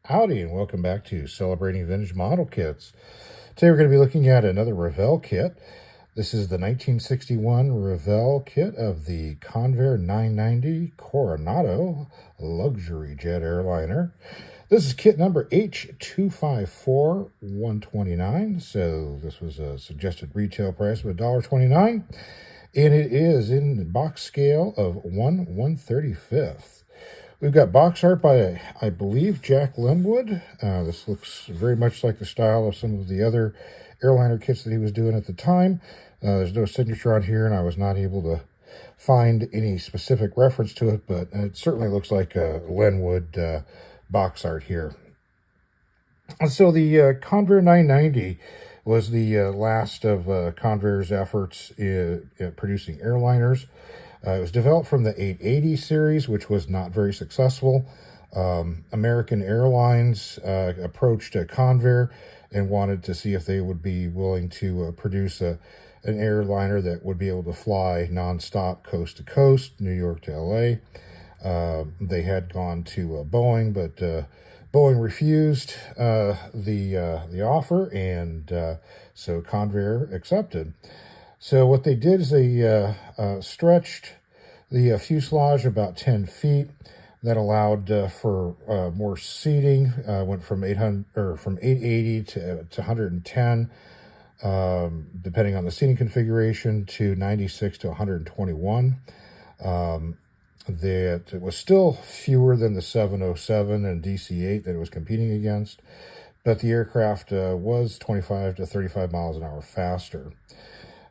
Howdy, and welcome back to Celebrating Vintage Model Kits. Today we're going to be looking at another Revell kit. This is the 1961 Revell kit of the Convair 990 Coronado luxury jet airliner. This is kit number H254129, so this was a suggested retail price of $1.29, and it is in the box scale of 1/135th. We've got box art by, I believe, Jack Linwood. This looks very much like the style of some of the other airliner kits that he was doing at the time. There's no signature on here, and I was not able to find any specific reference to it, but it certainly looks like a Linwood box art here. And so the Convair 990 was the last of Convair's efforts in producing airliners. It was developed from the 880 series, which was not very successful. American Airlines approached Convair and wanted to see if they would be willing to produce an airliner that would be able to fly nonstop coast to coast, New York to LA. They had gone to Boeing, but Boeing refused the offer, and so Convair accepted. So what they did is they stretched the fuselage about 10 feet. That allowed for more seating. Went from 880 to 110, depending on the seating configuration, to 96 to 121. That it was still fewer than the 707 and DC-8 that it was competing against, but the aircraft was 25 to 35 miles an hour faster.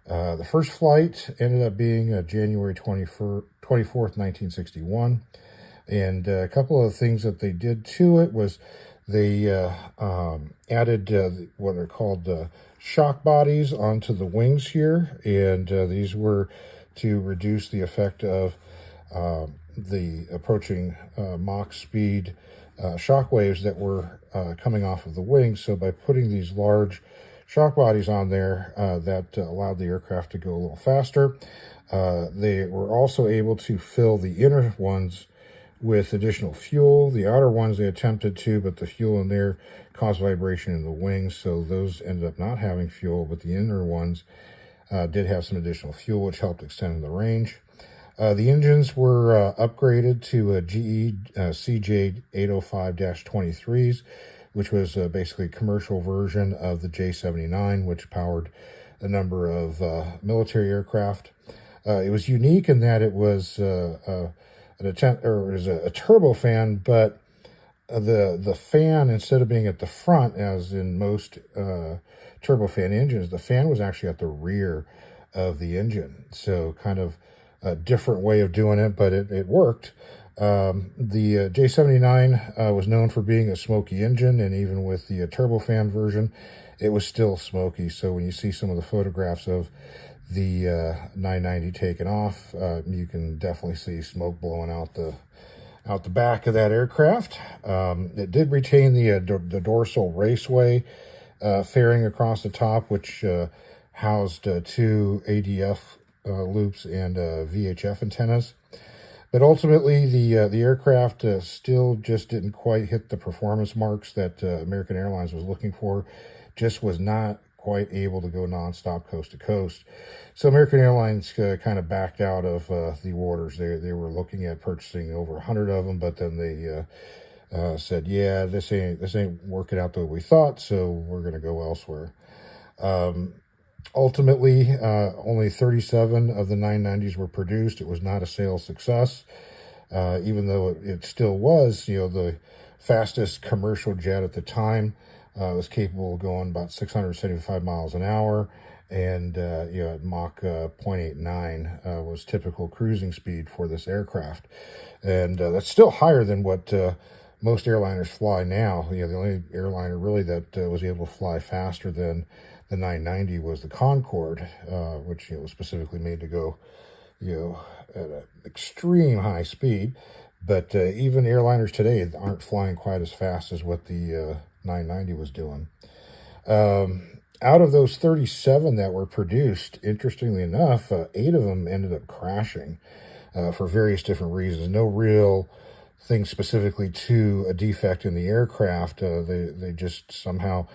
The first flight ended up being January 24th, 1961. And a couple of things that they did to it was they added what are called shock bodies onto the wings here. And these were to reduce the effect of the approaching Mach speed shock waves that were coming off of the wings. So by putting these large shock bodies on there, that allowed the aircraft to go a little faster. They were also able to fill the inner ones with additional fuel. The outer ones they attempted to, but the fuel in there caused vibration in the wings, so those ended up not having fuel, but the inner ones did have some additional fuel, which helped extend the range. The engines were upgraded to GE CJ805-23s, which was basically a commercial version of the J79, which powered a number of military aircraft. It was unique in that it was a turbofan, but the fan, instead of being at the front, as in most turbofan engines, the fan was actually at the rear of the engine. So kind of a different way of doing it, but it worked. The J79 was known for being a smoky engine, and even with the turbofan version, it was still smoky. So when you see some of the photographs of the 990 taken off, you can definitely see smoke blowing out the back of that aircraft. It did retain the dorsal raceway fairing across the top, which housed two ADF loops and VHF antennas. But ultimately, the aircraft still just didn't quite hit the performance marks that American Airlines was looking for. Just was not quite able to go nonstop coast to coast. So American Airlines kind of backed out of the orders. They were looking at purchasing over 100 of them, but then they said, "Yeah, this ain't working out the way we thought, so we're going to go elsewhere." Ultimately, only 37 of the 990s were produced. It was not a sales success, even though it still was, the fastest commercial jet at the time. It was capable of going about 675 miles an hour, and at Mach 0.89 was typical cruising speed for this aircraft. And that's still higher than what most airliners fly now. The only airliner really that was able to fly faster than the 990 was the Concorde, which was specifically made to go at an extreme high speed. But even airliners today aren't flying quite as fast as what the 990 was doing. Out of those 37 that were produced, interestingly enough, 8 of them ended up crashing for various different reasons. No real thing specifically to a defect in the aircraft. They just somehow,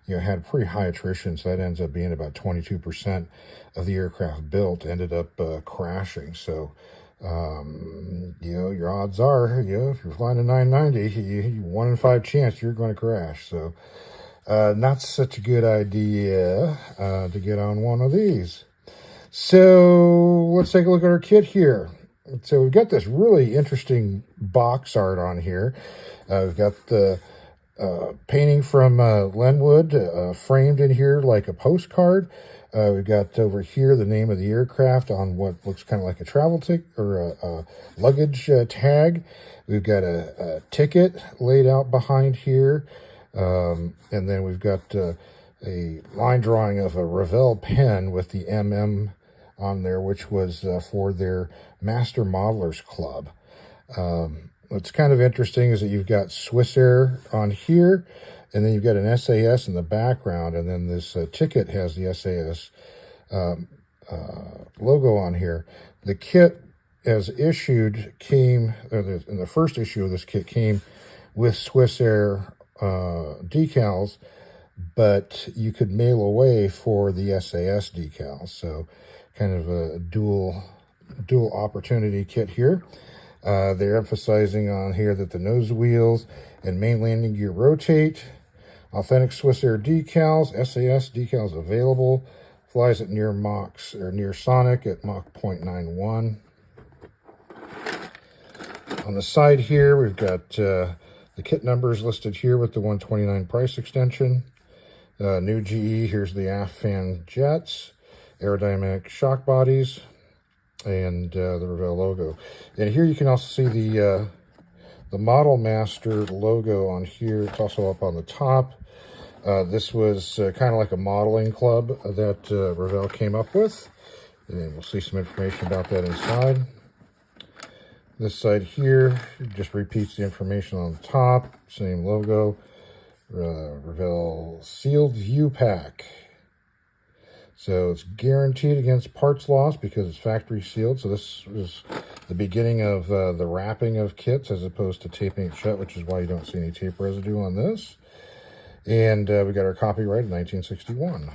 had pretty high attrition, so that ends up being about 22% of the aircraft built ended up crashing. So, your odds are, if you're flying a 990, 1 in 5 chance you're going to crash. So, not such a good idea to get on one of these. So let's take a look at our kit here. So we've got this really interesting box art on here. We've got the painting from Lenwood framed in here like a postcard. We've got over here the name of the aircraft on what looks kind of like a travel ticket or a luggage tag. We've got a ticket laid out behind here. And then we've got a line drawing of a Revell pen with the MM on there, which was for their Master Modelers Club. What's kind of interesting is that you've got Swissair on here, and then you've got an SAS in the background, and then this ticket has the SAS logo on here. The kit, as issued, in the first issue of this kit, came with Swissair decals, but you could mail away for the SAS decals. So kind of a dual opportunity kit here. They're emphasizing on here that the nose wheels and main landing gear rotate. Authentic Swissair decals, SAS decals available. Flies at near Machs or near Sonic at Mach 0.91. On the side here, we've got the kit numbers listed here with the 129 price extension. New GE, here's the aft fan jets, aerodynamic shock bodies, and the Revell logo. And here you can also see the Model Master logo on here. It's also up on the top. This was kind of like a modeling club that Revell came up with. And we'll see some information about that inside. This side here just repeats the information on the top. Same logo. Revell sealed view pack. So it's guaranteed against parts loss because it's factory sealed. So this is the beginning of the wrapping of kits as opposed to taping it shut, which is why you don't see any tape residue on this. And we got our copyright in 1961.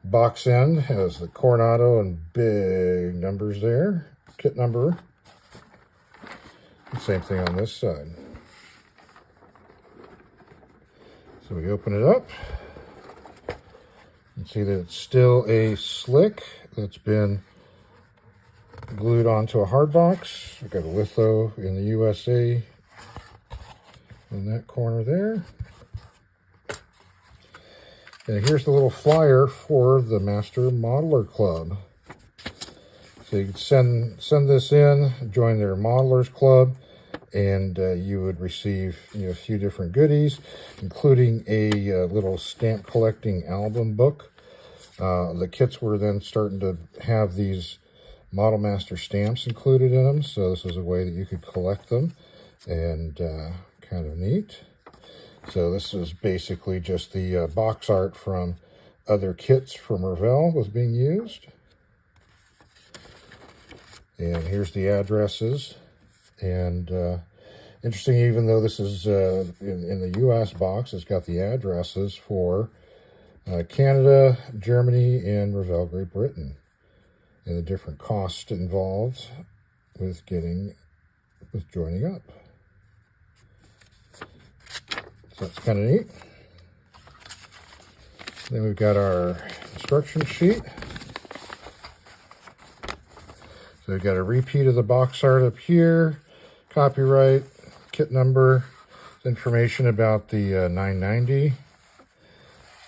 Box end has the Coronado and big numbers there. Kit number. Same thing on this side. So we open it up. You can see that it's still a slick that's been glued onto a hard box. We've got a litho in the USA in that corner there. And here's the little flyer for the Master Modeler Club. So you can send this in, join their Modelers Club, and you would receive a few different goodies, including a little stamp collecting album book. The kits were then starting to have these Model Master stamps included in them, so this is a way that you could collect them, and kind of neat. So this is basically just the box art from other kits from Revell was being used. And here's the addresses. And interesting, even though this is in the U.S. box, it's got the addresses for Canada, Germany, and Revell, Great Britain, and the different costs involved with joining up. So that's kind of neat. Then we've got our instruction sheet. So we've got a repeat of the box art up here, copyright, kit number, information about the 990,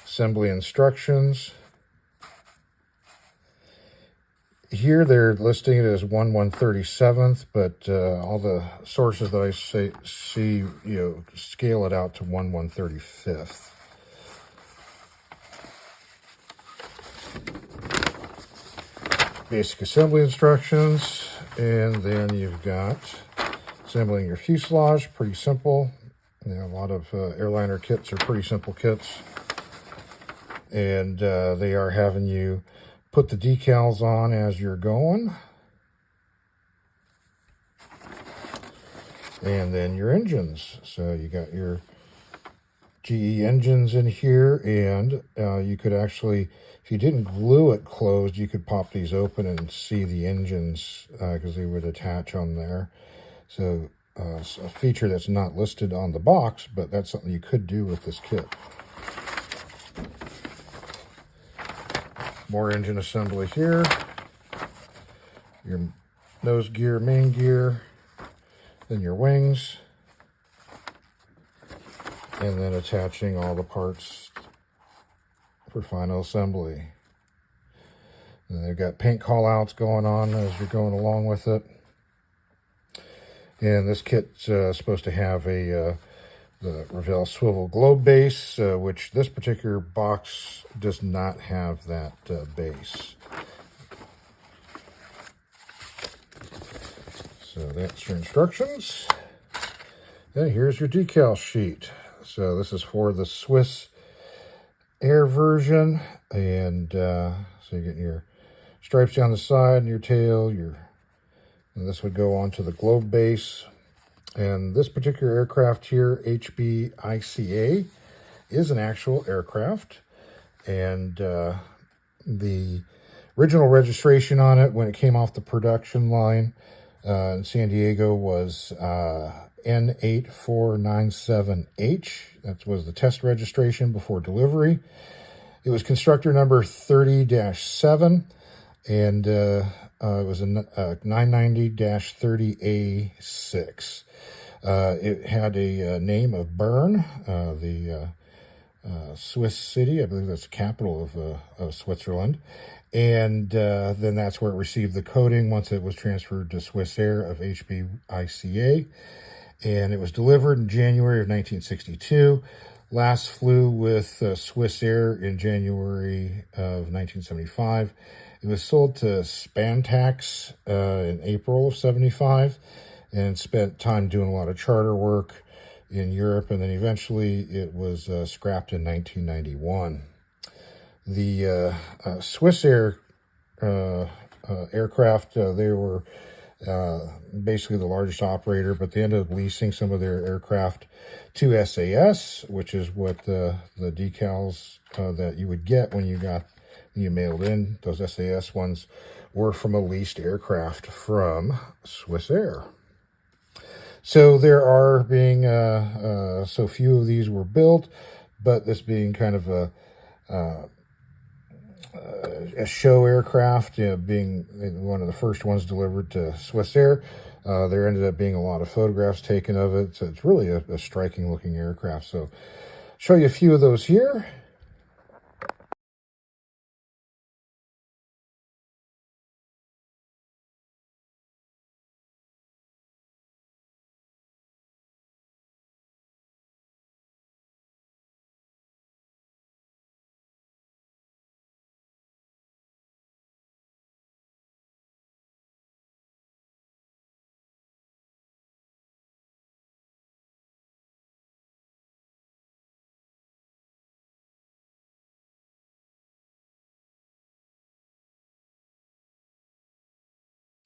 assembly instructions. Here they're listing it as 1/137th, but all the sources that I see, scale it out to 1/135th. Basic assembly instructions, and then you've got assembling your fuselage. Pretty simple. A lot of airliner kits are pretty simple kits, and they are having you put the decals on as you're going. And then your engines. So you got your GE engines in here, and you could actually, if you didn't glue it closed, you could pop these open and see the engines because they would attach on there. So it's a feature that's not listed on the box, but that's something you could do with this kit. More engine assembly here. Your nose gear, main gear, then your wings, and then attaching all the parts for final assembly. And they've got paint call-outs going on as you're going along with it. And this kit's supposed to have the Revell swivel globe base, which this particular box does not have that base. So that's your instructions. And here's your decal sheet. So this is for the Swiss Air version. And so you're getting your stripes down the side and your tail. And this would go onto the globe base. And this particular aircraft here, HBICA, is an actual aircraft. And the original registration on it when it came off the production line in San Diego was N8497H. That was the test registration before delivery. It was constructor number 30-7, and it was a 990-30A6. It had a name of Bern, the Swiss city. I believe that's the capital of Switzerland. And then that's where it received the coding once it was transferred to Swiss Air of HBICA. And it was delivered in January of 1962. Last flew with Swiss Air in January of 1975. It was sold to Spantax in April of 75 and spent time doing a lot of charter work in Europe. And then eventually it was scrapped in 1991. The Swiss Air aircraft, they were basically the largest operator, but they ended up leasing some of their aircraft to SAS, which is what the decals that you would get when you mailed in those SAS ones were from a leased aircraft from Swiss Air. So there are being so few of these were built, but this being kind of a show aircraft, being one of the first ones delivered to Swiss Air. There ended up being a lot of photographs taken of it, so it's really a striking looking aircraft. So show you a few of those here.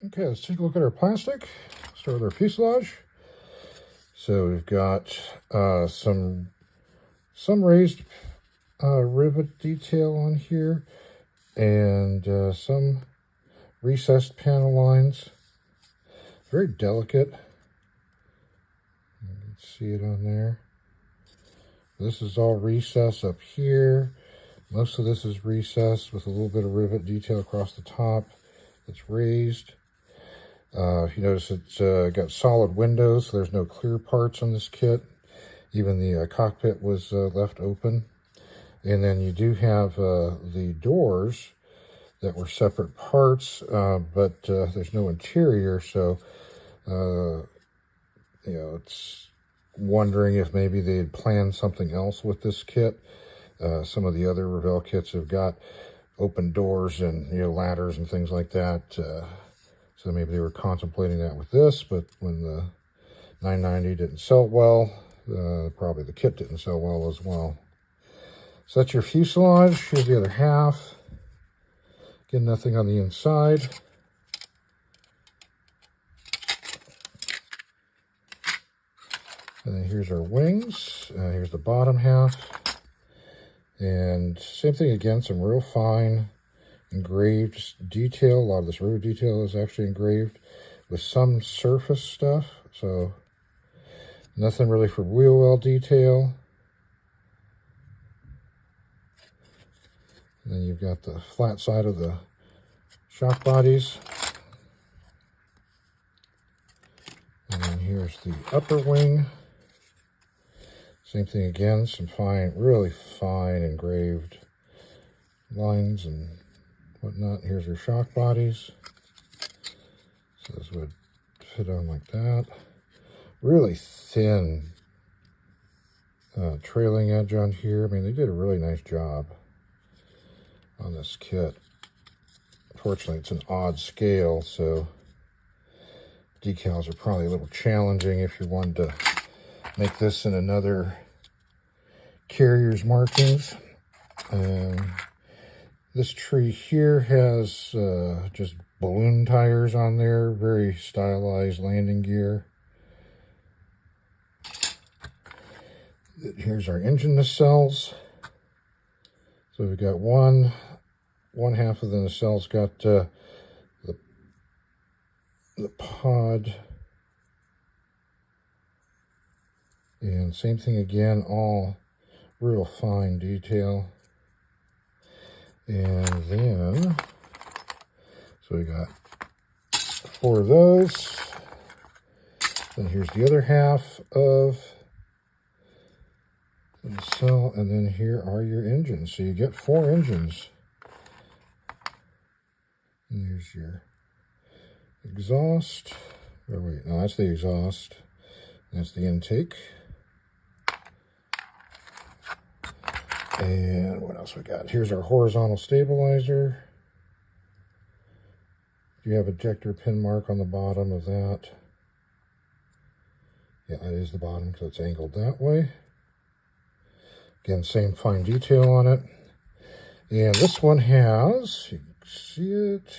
Okay, let's take a look at our plastic. Start with our fuselage. So we've got some raised rivet detail on here, and some recessed panel lines. Very delicate. You can see it on there. This is all recessed up here. Most of this is recessed with a little bit of rivet detail across the top. It's raised. If you notice, it's got solid windows, so there's no clear parts on this kit. Even the cockpit was left open. And then you do have the doors that were separate parts, but there's no interior, so it's wondering if maybe they had planned something else with this kit. Some of the other Revell kits have got open doors and ladders and things like that. So maybe they were contemplating that with this, but when the 990 didn't sell well, probably the kit didn't sell well as well. So that's your fuselage. Here's the other half. Again, nothing on the inside. And then here's our wings. Here's the bottom half. And same thing again, some real fine engraved detail. A lot of this rivet detail is actually engraved with some surface stuff. So nothing really for wheel well detail. And then you've got the flat side of the shock bodies. And then here's the upper wing. Same thing again, some fine, really fine engraved lines and whatnot. Here's your shock bodies. So this would fit on like that. Really thin trailing edge on here. I mean, they did a really nice job on this kit. Fortunately, it's an odd scale, so decals are probably a little challenging if you wanted to make this in another carrier's markings. This tree here has just balloon tires on there, very stylized landing gear. Here's our engine nacelles. So we've got one half of the nacelles got the pod, and same thing again, all real fine detail. And then, so we got 4 of those. Then here's the other half of the nacelle, and then here are your engines. So you get 4 engines. And there's your exhaust. Oh wait, no, that's the exhaust. That's the intake. And what else we got? Here's our horizontal stabilizer. You have ejector pin mark on the bottom of that. Yeah, that is the bottom because it's angled that way. Again, same fine detail on it. And this one has, you can see it,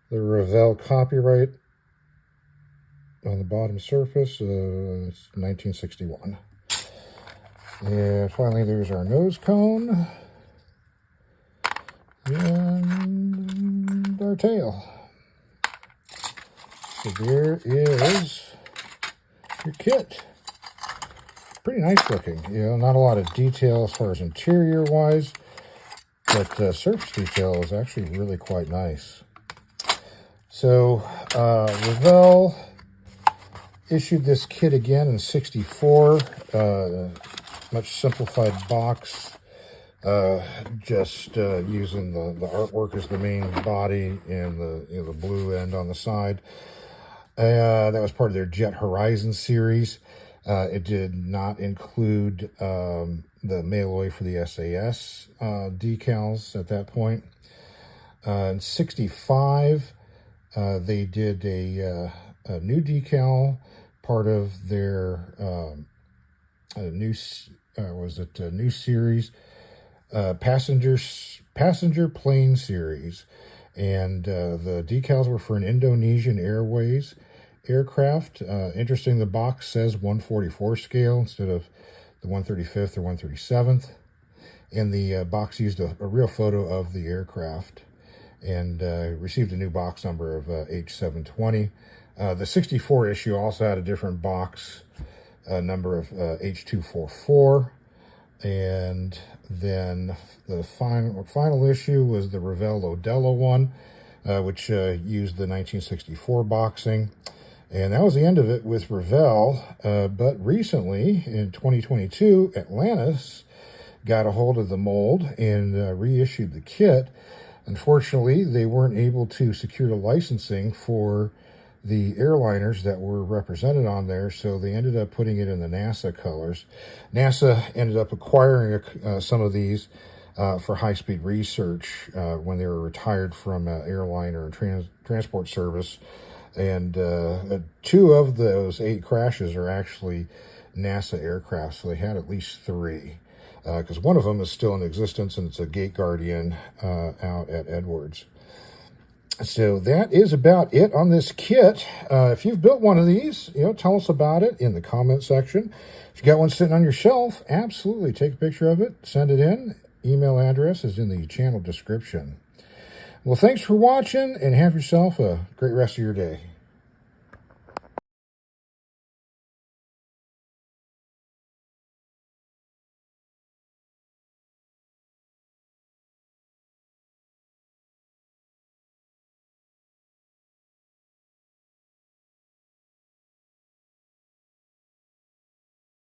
the Revell copyright on the bottom surface. It's 1961. And finally, there's our nose cone and our tail. So there is your kit. Pretty nice looking. You know, not a lot of detail as far as interior wise, but surface detail is actually really quite nice. So Revell issued this kit again in '64. Much simplified box, just using the artwork as the main body and the blue end on the side. That was part of their Jet Horizon series. It did not include the Malloy for the SAS decals at that point. In '65, they did a new decal, part of their new series, passenger plane series, and the decals were for an Indonesian Airways aircraft. Interesting, the box says 144 scale instead of the 135th or 137th, and the box used a real photo of the aircraft, and received a new box number of H720. The '64 issue also had a different box number of H244, and then the final issue was the Revell Odello one, which used the 1964 boxing, and that was the end of it with Revell. But recently, in 2022, Atlantis got a hold of the mold and reissued the kit. Unfortunately, they weren't able to secure the licensing for the airliners that were represented on there, so they ended up putting it in the NASA colors. NASA ended up acquiring some of these for high-speed research when they were retired from airliner and transport service. And 2 of those 8 crashes are actually NASA aircraft, so they had at least 3. Because one of them is still in existence, and it's a Gate Guardian out at Edwards. So that is about it on this kit. If you've built one of these, tell us about it in the comment section. If you got one sitting on your shelf, absolutely take a picture of it, send it in. Email address is in the channel description. Well, thanks for watching, and have yourself a great rest of your day.